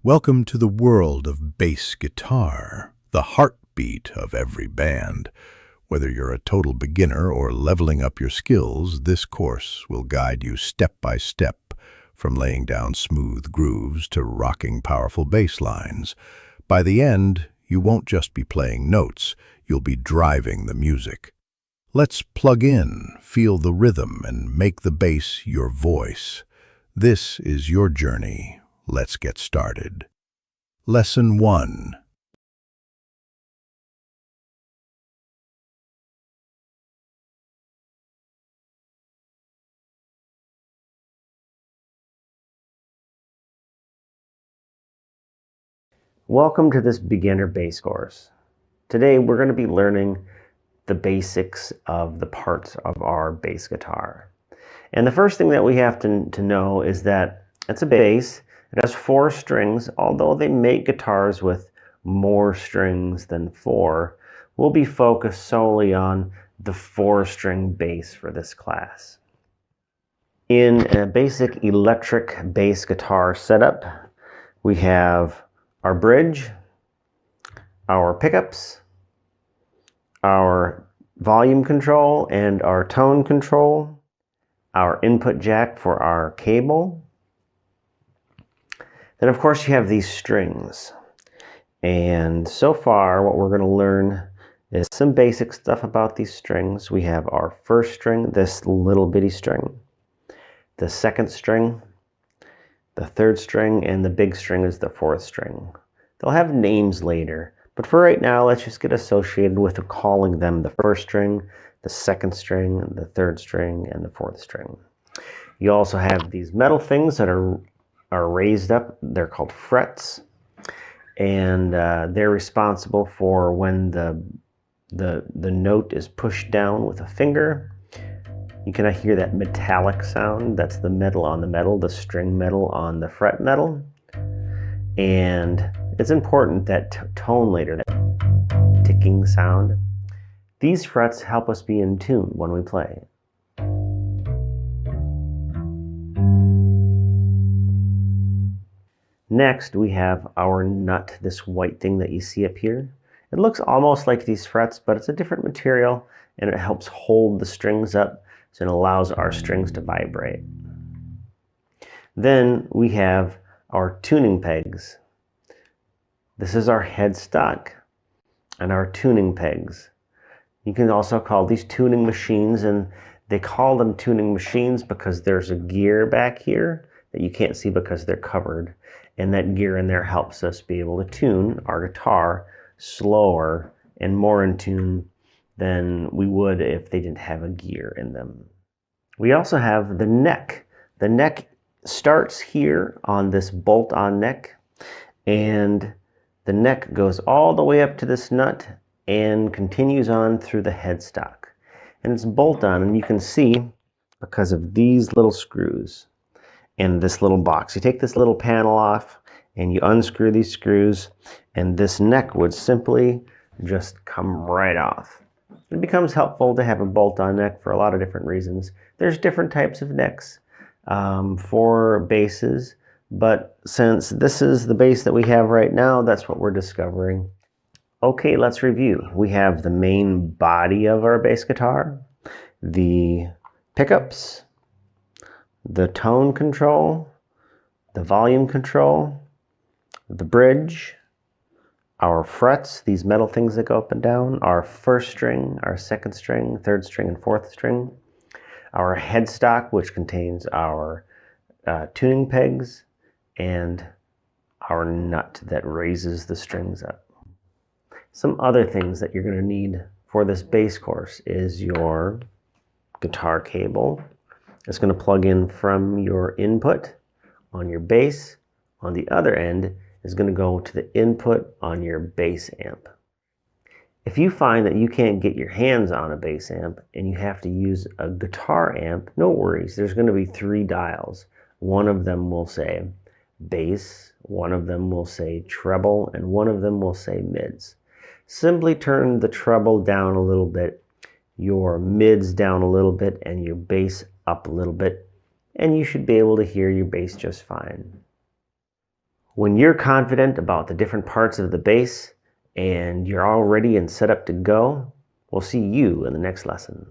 Welcome to the world of bass guitar, the heartbeat of every band. Whether you're a total beginner or leveling up your skills, this course will guide you step by step, from laying down smooth grooves to rocking powerful bass lines. By the end, you won't just be playing notes, you'll be driving the music. Let's plug in, feel the rhythm, and make the bass your voice. This is your journey. Let's get started. Lesson 1. Welcome to this beginner bass course. Today we're going to be learning the basics of the parts of our bass guitar. And the first thing that we have to know is that it's a bass. It has 4 strings. Although they make guitars with more strings than 4, we'll be focused solely on the 4-string bass for this class. In a basic electric bass guitar setup, we have our bridge, our pickups, our volume control and our tone control, our input jack for our cable. Then of course you have these strings. And so far what we're going to learn is some basic stuff about these strings. We have our first string, this little bitty string, the second string, the third string, and the big string is the 4th string. They'll have names later, but for right now, let's just get associated with calling them the first string, the second string, the third string, and the 4th string. You also have these metal things that are raised up. They're called frets, and they're responsible for when the note is pushed down with a finger. You can hear that metallic sound. That's the metal on the metal, the string metal on the fret metal. And it's important that tone later, that ticking sound. These frets help us be in tune when we play. Next, we have our nut, this white thing that you see up here. It looks almost like these frets, but it's a different material, and it helps hold the strings up, so it allows our strings to vibrate. Then we have our tuning pegs. This is our headstock and our tuning pegs. You can also call these tuning machines, and they call them tuning machines because there's a gear back here that you can't see because they're covered. And that gear in there helps us be able to tune our guitar slower and more in tune than we would if they didn't have a gear in them. We also have the neck. The neck starts here on this bolt-on neck, and the neck goes all the way up to this nut and continues on through the headstock. And it's bolt-on, and you can see because of these little screws in this little box. You take this little panel off and you unscrew these screws, and this neck would simply just come right off. It becomes helpful to have a bolt-on neck for a lot of different reasons. There's different types of necks for basses, but since this is the bass that we have right now, that's what we're discovering. Okay, let's review. We have the main body of our bass guitar, the pickups, the tone control, the volume control, the bridge, our frets, these metal things that go up and down, our first string, our second string, third string, and 4th string, our headstock, which contains our tuning pegs, and our nut that raises the strings up. Some other things that you're going to need for this bass course is your guitar cable. It's going to plug in from your input on your bass. On the other end is going to go to the input on your bass amp. If you find that you can't get your hands on a bass amp and you have to use a guitar amp, no worries. There's going to be 3 dials. One of them will say bass, one of them will say treble, and one of them will say mids. Simply turn the treble down a little bit, your mids down a little bit, and your bass up a little bit, and you should be able to hear your bass just fine. When you're confident about the different parts of the bass and you're all ready and set up to go, we'll see you in the next lesson.